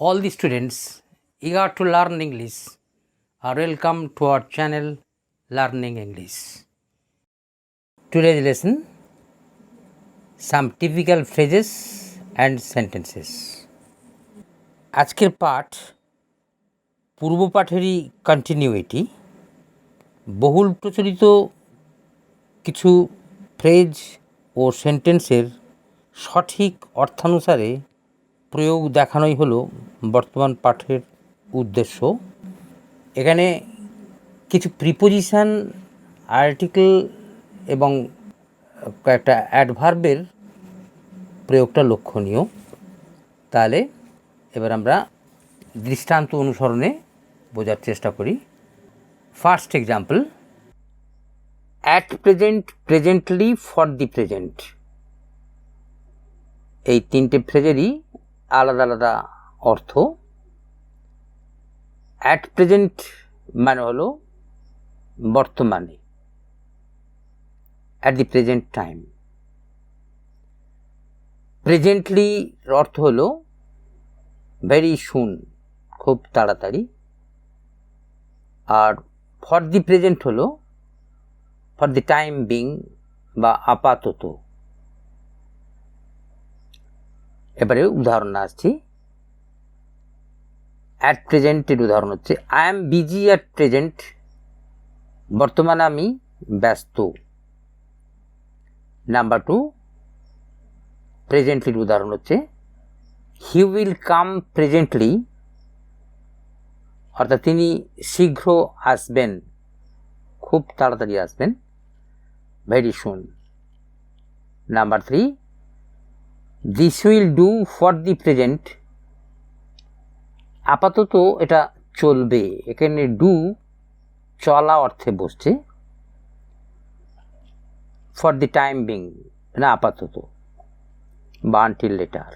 All the students eager to learn English are welcome to our channel Learning English. Today's lesson, some typical phrases and sentences. আজকের পাঠ পূর্ব পাঠেরই continuity. বহুল প্রচলিত কিছু phrase ও সেন্টেন্সের সঠিক অর্থানুসারে প্রয়োগ দেখানোই হলো বর্তমান পাঠের উদ্দেশ্য। এখানে কিছু প্রিপোজিশন, আর্টিকেল এবং কয়েকটা অ্যাডভার্বের প্রয়োগটা লক্ষণীয়। তাহলে এবার আমরা দৃষ্টান্ত অনুসরণে বোঝার চেষ্টা করি। First example, at present, presently, for the present. এই তিনটে ফ্রেজেরই আলাদা আলাদা অর্থ। অ্যাট প্রেজেন্ট মানে হলো বর্তমানে, at the present time. Presently অর্থ হলো ভেরি সুন, খুব তাড়াতাড়ি। আর ফর দি প্রেজেন্ট হলো ফর দি টাইম বিং বা আপাতত। এবারে উদাহরণ আসছি। অ্যাট প্রেজেন্টের উদাহরণ হচ্ছে I am busy at present, বর্তমানে আমি ব্যস্ত। নাম্বার 2, প্রেজেন্টলির উদাহরণ হচ্ছে হি উইল কাম প্রেজেন্টলি, অর্থাৎ তিনি শীঘ্র আসবেন, খুব তাড়াতাড়ি আসবেন, very soon. Number 3, this will do for the present, আপাতত এটা চলবে। এখানে ডু চলা অর্থে বসছে, ফর দি টাইম বিং না আপাতত বা আনটিল লেটার।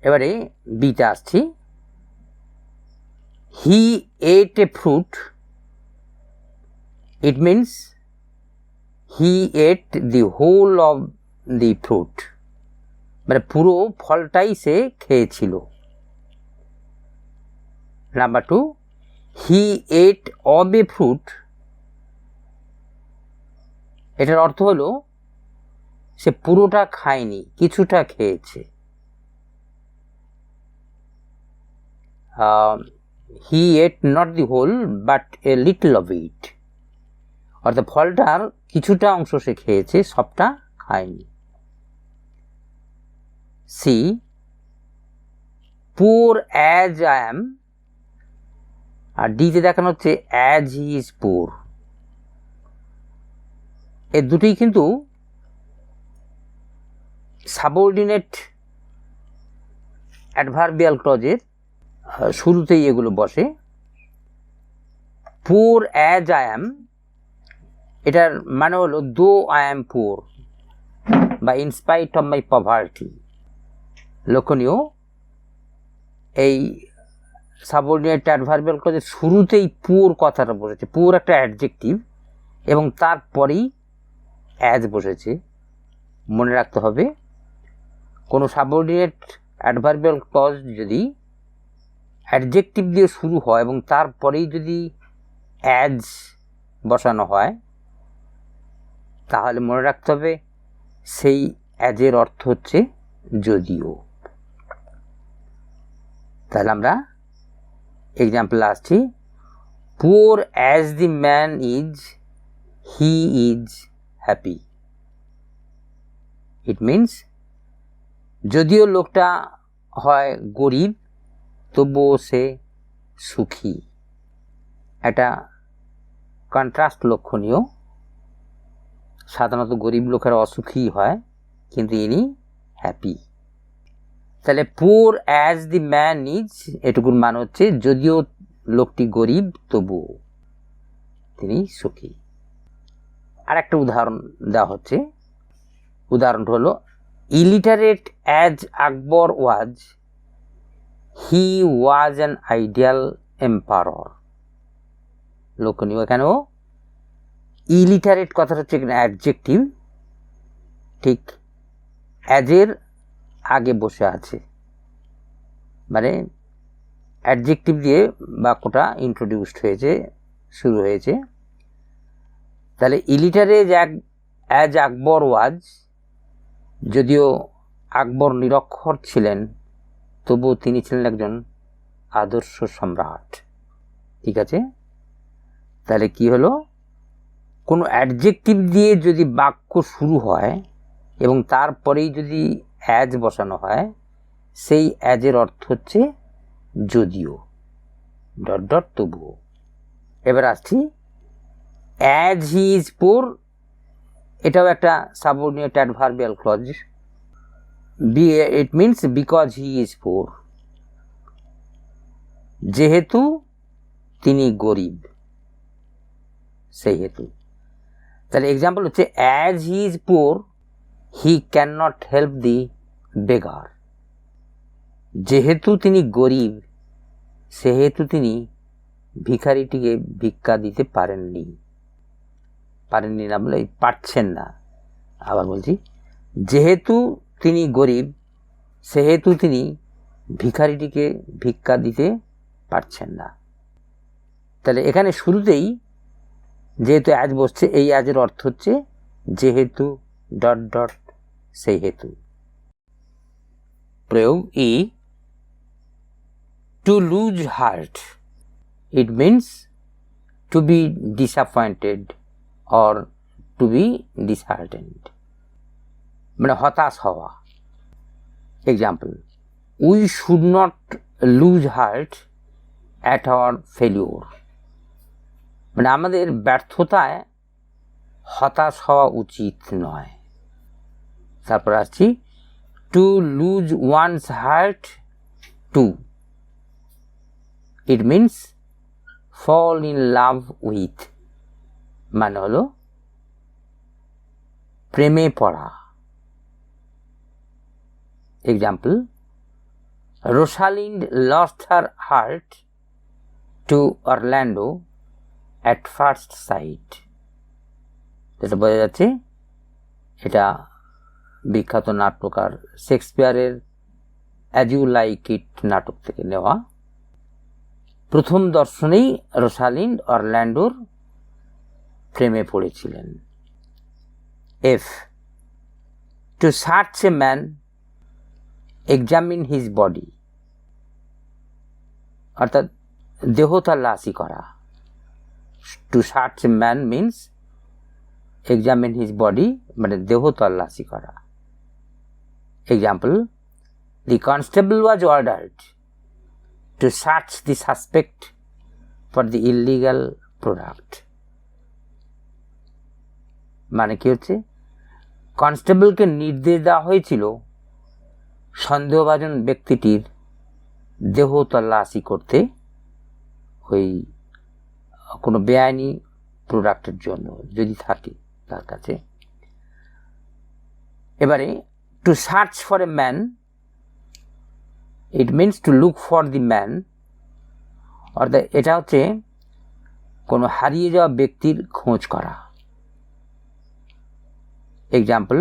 এবারে বিটা আসছি। He ate a fruit, it means he ate the whole of the fruit, মানে পুরো ফলটাই সে খেয়েছিল। Number 2, he ate of a fruit, এটার অর্থ হলো সে পুরোটা খায়নি, কিছুটা খেয়েছে। He ate not the whole but a little of it, অর্থাৎ ফলটার কিছুটা অংশ সে খেয়েছে, সবটা খায়নি। See, poor as I am, আর ডিতে দেখানো হচ্ছে অ্যাজ হি ইজ পুয়ার। এ দুটোই কিন্তু সাবঅর্ডিনেট অ্যাডভার্বিয়াল ক্লজের শুরুতেই এগুলো বসে। পুয়ার অ্যাজ আই অ্যাম, এটার মানে হলো দো আই অ্যাম পুয়ার বা ইনস্পাইট অফ মাই পভার্টি। লক্ষণীয়, এই সাবঅর্ডিনেট অ্যাডভার্বিয়াল ক্লজের শুরুতেই পুয়ার কথাটা বসেছে। পুয়ার একটা অ্যাডজেক্টিভ এবং তারপরেই অ্যাজ বসেছে। মনে রাখতে হবে, কোনো সাবঅর্ডিনেট অ্যাডভার্বিয়াল ক্লজ যদি অ্যাডজেক্টিভ দিয়ে শুরু হয় এবং তারপরেই যদি অ্যাজ বসানো হয়, তাহলে মনে রাখতে হবে সেই অ্যাজের অর্থ হচ্ছে যদিও। তাহলে আমরা এক্সাম্পল আসছি। Poor as the man is, he is happy. It means যদিও লোকটা হয় গরিব, তবুও সে সুখী। একটা কন্ট্রাস্ট লক্ষণীয়। সাধারণত গরিব লোকেরা অসুখী হয়, কিন্তু ইনি হ্যাপি। তাহলে poor as the man is, এটুকুর মান হচ্ছে যদিও লোকটি গরিব তবুও তিনি সুখী। আর একটা উদাহরণ দেওয়া হচ্ছে। উদাহরণটা হলো illiterate as Akbar was, he was an ideal emperor. লক্ষণীয়, এখানেও ইলিটারেট কথাটা হচ্ছে অ্যাডজেক্টিভ, ঠিক অ্যাজের আগে বসে আছে, মানে অ্যাডজেক্টিভ দিয়ে বাক্যটা ইন্ট্রোডিউসড হয়েছে, শুরু হয়েছে। তাহলে ইলিটারেজ অ্যাজ আকবর ওয়াজ, যদিও আকবর নিরক্ষর ছিলেন তবুও তিনি ছিলেন একজন আদর্শ সম্রাট। ঠিক আছে, তাহলে কি হলো, কোনো অ্যাডজেক্টিভ দিয়ে যদি বাক্য শুরু হয় এবং তারপরেই যদি অ্যাজ বসানো হয়, সেই অ্যাজের অর্থ হচ্ছে যদিও ডট ডট তবুও। এবার আসছি অ্যাজ হি ইজ পুর, এটাও একটা subordinate adverbial clause. It means because he is poor, যেহেতু তিনি গরিব সেই হেতু। তাহলে এক্সাম্পল হচ্ছে as he is poor he can not help the beggar, যেহেতু তিনি গরিব সেহেতু তিনি ভিখারিটিকে ভিক্ষা দিতে পারেননি না বলে পারছেন না। আবার বলছি, যেহেতু তিনি গরিব সেহেতু তিনি ভিখারিটিকে ভিক্ষা দিতে পারছেন না। তাহলে এখানে শুরুতেই যেহেতু অ্যাজ বসছে, এই অ্যাজের অর্থ হচ্ছে যেহেতু ডট ডট সেই হেতু। প্রয়োগ E, to lose heart, it means to be disappointed or to be disheartened, মানে হতাশ হওয়া। Example, we should not lose heart at our failure, মানে আমাদের ব্যর্থতায় হতাশ হওয়া উচিত নয়। তারপর আসছি to lose one's heart to, it means fall in love with, মানে হলো প্রেমে পড়া। Example, Rosalind lost her heart to Orlando at first sight, যেটা বোঝা যাচ্ছে এটা বিখ্যাত নাট্যকার শেক্সপিয়ারের অ্যাজ ইউ লাইক ইট নাটক থেকে নেওয়া। প্রথম দর্শনেই রোসালিন্ড অরল্যান্ডোর প্রেমে পড়েছিলেন। F, to search a man, examine his body, অর্থাৎ দেহ তল্লাশি করা। To search a man means examine his body, মানে দেহ তল্লাশি করা। Example, the constable was ordered to search the suspect for the illegal product, মানে কি হচ্ছে, কনস্টেবলকে নির্দেশ দেওয়া হয়েছিল সন্দেহভাজন ব্যক্তিটির দেহ তল্লাশি করতে ওই কোনো বেআইনি প্রোডাক্টের জন্য যদি থাকে তার কাছে। এবারে to search for a man, it means to look for the man, অর্থাৎ এটা হচ্ছে কোনো হারিয়ে যাওয়া ব্যক্তির খোঁজ করা। Example,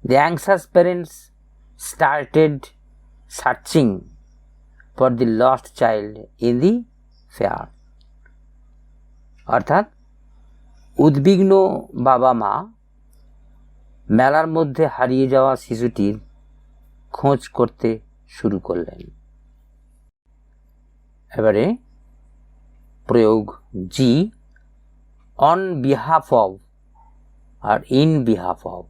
the anxious parents started searching for the lost child in the fair, অর্থাৎ উদ্বিগ্ন বাবা মা মেলার মধ্যে হারিয়ে যাওয়া শিশুটির খোঁজ করতে শুরু করলেন। এবারে প্রয়োগ জি, অন বিহাফ অফ আর in behalf of.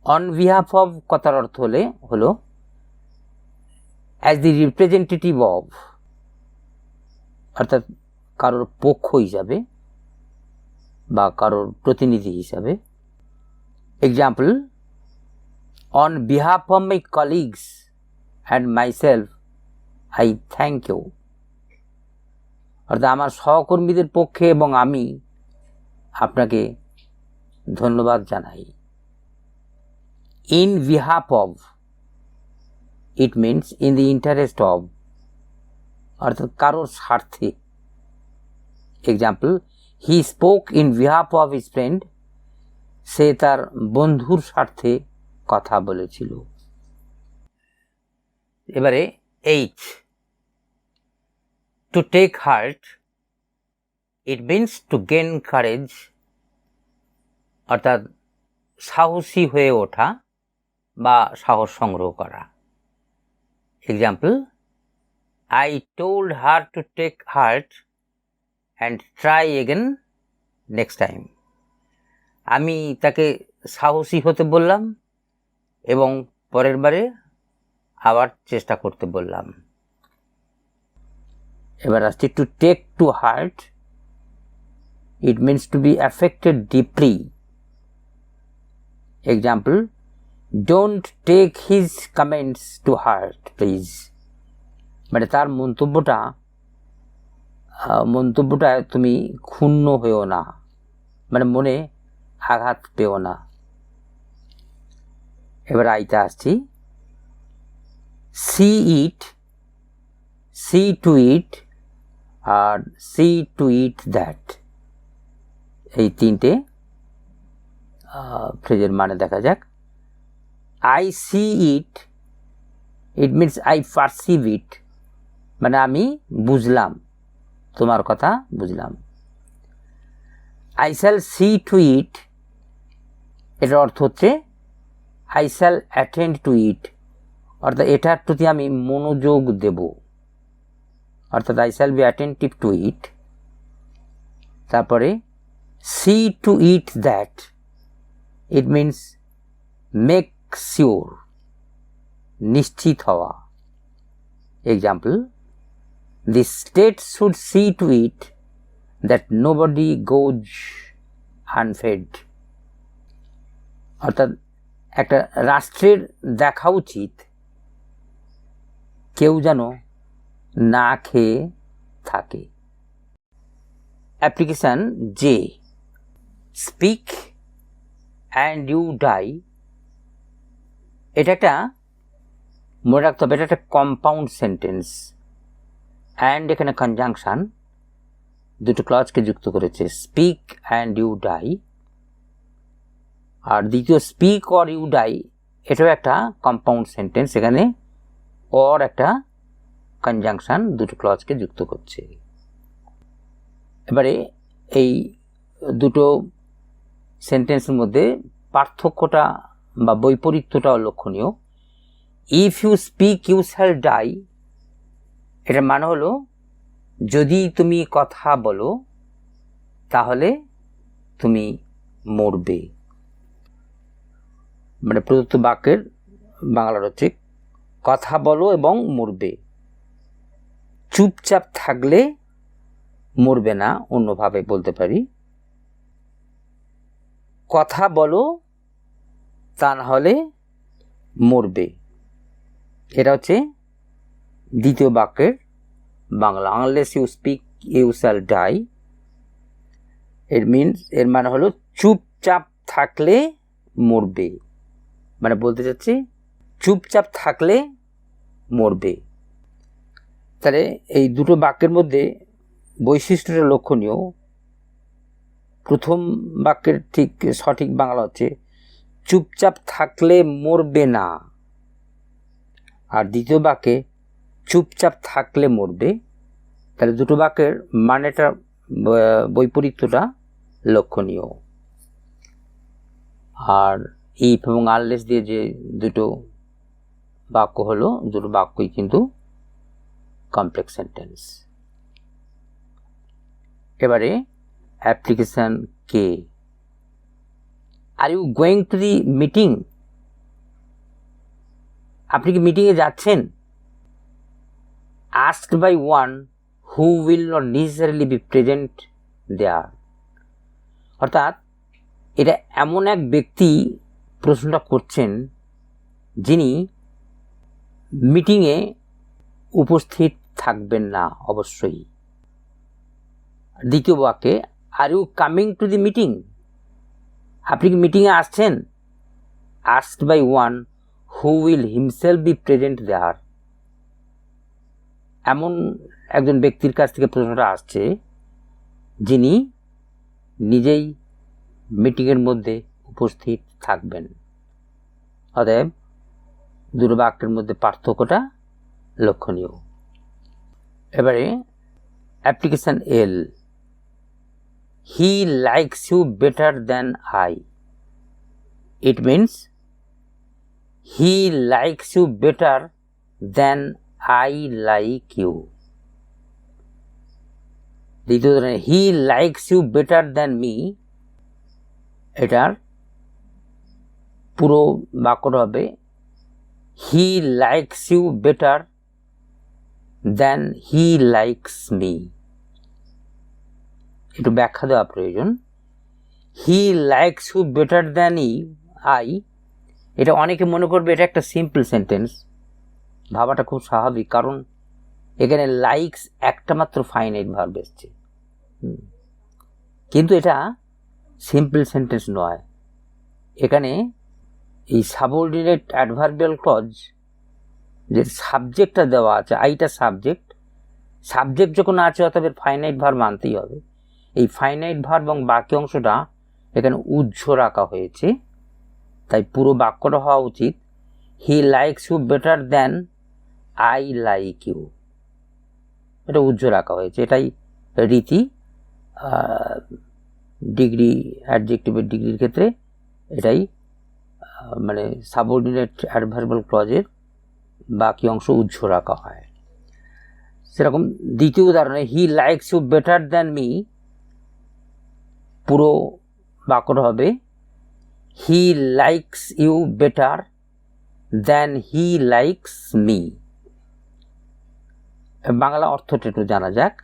On behalf of কথার অর্থ হলো অ্যাজ দি রিপ্রেজেন্টেটিভ অফ, অর্থাৎ কারোর পক্ষ হিসাবে বা কারোর প্রতিনিধি হিসাবে। Example, on behalf of my colleagues and myself I thank you, অর্থাৎ আমার সহকর্মীদের পক্ষে এবং আমি আপনাকে ধন্যবাদ জানাই। In behalf of, it means in the interest of, অর্থাৎ কারোর স্বার্থে। Example, he spoke in behalf of his friend, সে তার বন্ধুর স্বার্থে কথা বলেছিল। এবারে H, to take heart, it means to gain courage, অর্থাৎ সাহসী হয়ে ওঠা বা সাহস সংগ্রহ করা। Example, I told her to take heart and try again next time. আমি তাকে সাহসী হতে বললাম এবং পরের বারে আবার চেষ্টা করতে বললাম। এবার আসছি to take to heart, it means to be affected deeply. Example, don't take his comments to heart please. মানে তার মন্তব্যটায় তুমি ক্ষুণ্ণ হয়েও না, মানে মনে আঘাত পেও না। এবার আইতে আসছি, see it, see to it আর সি টু ইট দ্যাট, এই তিনটে ফ্রেজের মানে দেখা যাক। I see it, it means I perceive it, মানে আমি বুঝলাম, তোমার কথা বুঝলাম। I shall see to it, এটার অর্থ হচ্ছে I shall attend to it, অর্থাৎ এটার প্রতি আমি মনোযোগ দেব, অর্থাৎ I shall be attentive to it. তারপরে see to it that, it means make sure, নিশ্চিত হওয়া। Example, the state should see to it that nobody goes unfed, অর্থাৎ একটা রাষ্ট্রের দেখা উচিত কেউ যেন না খেয়ে থাকে। Application J, speak and you die, এটা একটা মনে রাখতে হবে, এটা একটা কম্পাউন্ড সেন্টেন্স। অ্যান্ড এখানে কনজাংশন, দুটো ক্লজকে যুক্ত করেছে, স্পিক অ্যান্ড ইউ ডাই। আর দ্বিতীয় স্পিক অর ইউ ডাই, এটাও একটা কম্পাউন্ড সেন্টেন্স, এখানে অর একটা কনজাংশন দুটো ক্লজকে যুক্ত করছে। এবারে এই দুটো সেন্টেন্সের মধ্যে পার্থক্যটা বা বৈপরীত্যটাও লক্ষণীয়। If you speak you shall die, এটার মানে হলো যদি তুমি কথা বলো তাহলে তুমি মরবে। মানে প্রদত্ত বাক্যের বাংলার হচ্ছে কথা বলো এবং মরবে। চুপচাপ থাকলে মরবে না, অন্যভাবে বলতে পারি কথা বলো তা না হলে মরবে। এটা হচ্ছে দ্বিতীয় বাক্যের Bangla. Unless you speak you shall die, it means, এর মানে হলো চুপচাপ থাকলে মরবে, মানে বলতে চাচ্ছি চুপচাপ থাকলে মরবে। তাহলে এই দুটো বাক্যের মধ্যে বৈশিষ্ট্যটা লক্ষণীয়। প্রথম বাক্যের ঠিক সঠিক বাংলা হচ্ছে চুপচাপ থাকলে মরবে না, আর দ্বিতীয় বাক্যে চুপচাপ থাকলে মরবে। তাহলে দুটো বাক্যের মানেটা বৈপরীত্যটা লক্ষণীয়। আর ইফ এবং আনলেস দিয়ে যে দুটো বাক্য হলো, দুটো বাক্যই কিন্তু কমপ্লেক্স সেন্টেন্স। এবারে application K, are you going to the meeting, আপনি কি মিটিংয়ে যাচ্ছেন? asked by one who will not necessarily be present there, অর্থাৎ এটা এমন এক ব্যক্তি প্রশ্নটা করছেন যিনি মিটিংয়ে উপস্থিত থাকবেন না অবশ্যই। দ্বিতীয় বাক্যে are you coming to the meeting, আপনি কি মিটিংয়ে আসছেন? asked by one who will himself be present there, এমন একজন ব্যক্তির কাছ থেকে প্রশ্নটা আসছে যিনি নিজেই মিটিংয়ের মধ্যে উপস্থিত থাকবেন। অতএব দুটো বাক্যের মধ্যে পার্থক্যটা লক্ষণীয়। এবারে application L, he likes you better than I. It means he likes you better than I like you. দ্বিতীয় ধরনের, he likes you better than me, এটার পুরো বাক্যটা হবে he likes you better than he likes me. একটু ব্যাখ্যা দেওয়া প্রয়োজন। He likes you better than I, এটা অনেকে মনে করবে এটা একটা সিম্পল সেন্টেন্স, ভাবাটা খুব স্বাভাবিক, কারণ এখানে লাইকস একটা মাত্র ফাইনাইট ভার্ব এসছে। কিন্তু এটা সিম্পল সেন্টেন্স নয়। এখানে এই সাবঅর্ডিনেট অ্যাডভার্বিয়াল ক্লজ যে সাবজেক্টটা দেওয়া আছে, আইটা সাবজেক্ট যখন আছে অতএব ফাইনাইট ভার্ব মানতেই হবে। এই ফাইনাইট ভার্ব এবং বাকি অংশটা এখানে উজ্জ্ব রাখা হয়েছে, তাই পুরো বাক্যটা হওয়া উচিত he likes you better than I like you. এটা উজ্জ্ব রাখা হয়েছে, এটাই রীতি। ডিগ্রি, অ্যাডজেক্টিভের ডিগ্রির ক্ষেত্রে এটাই মানে সাবঅর্ডিনেট অ্যাডভার্বিয়াল ক্লজের বাকি অংশ উজ্জ্ব রাখা হয়। সেরকম দ্বিতীয় উদাহরণে, he likes you better than me, পুরো বাক্যটা হবে he likes you better than he likes me. Bangla অর্থটা একটু জানা যাক।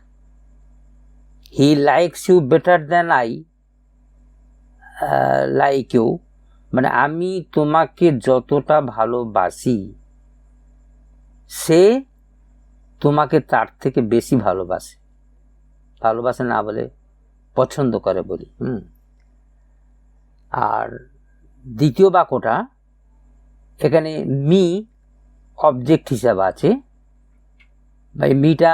He likes you better than I like you, মানে আমি তোমাকে যতটা ভালোবাসি সে তোমাকে তার থেকে বেশি ভালোবাসে না বলে পছন্দ করে বলি। আর দ্বিতীয় বাক্যটা এখানে মি অবজেক্ট হিসাবে আছে, বা মিটা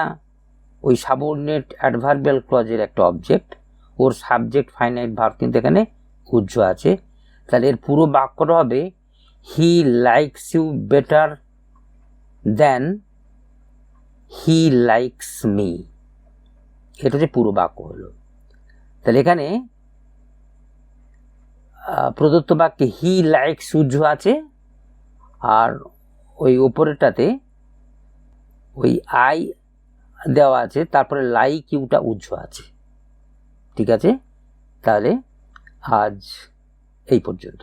ওই সাবঅর্ডিনেট অ্যাডভার্বিয়াল ক্লজের একটা অবজেক্ট, ওর সাবজেক্ট ফাইনাইট ভার্ব কিন্তু এখানে উজ্জ্ব আছে। তাহলে এর পুরো বাক্যটা হবে he likes you better than he likes me. এটা হচ্ছে পুরো বাক্য হলো। তাহলে এখানে প্রদত্ত বাক্যে হি লাইকস উজ্জ্ব আছে, আর ওই ওপরেরটাতে ওই আই দেওয়া আছে, তারপরে লাইক ইউটা উজ্জ্ব আছে। ঠিক আছে, তাহলে আজ এই পর্যন্ত।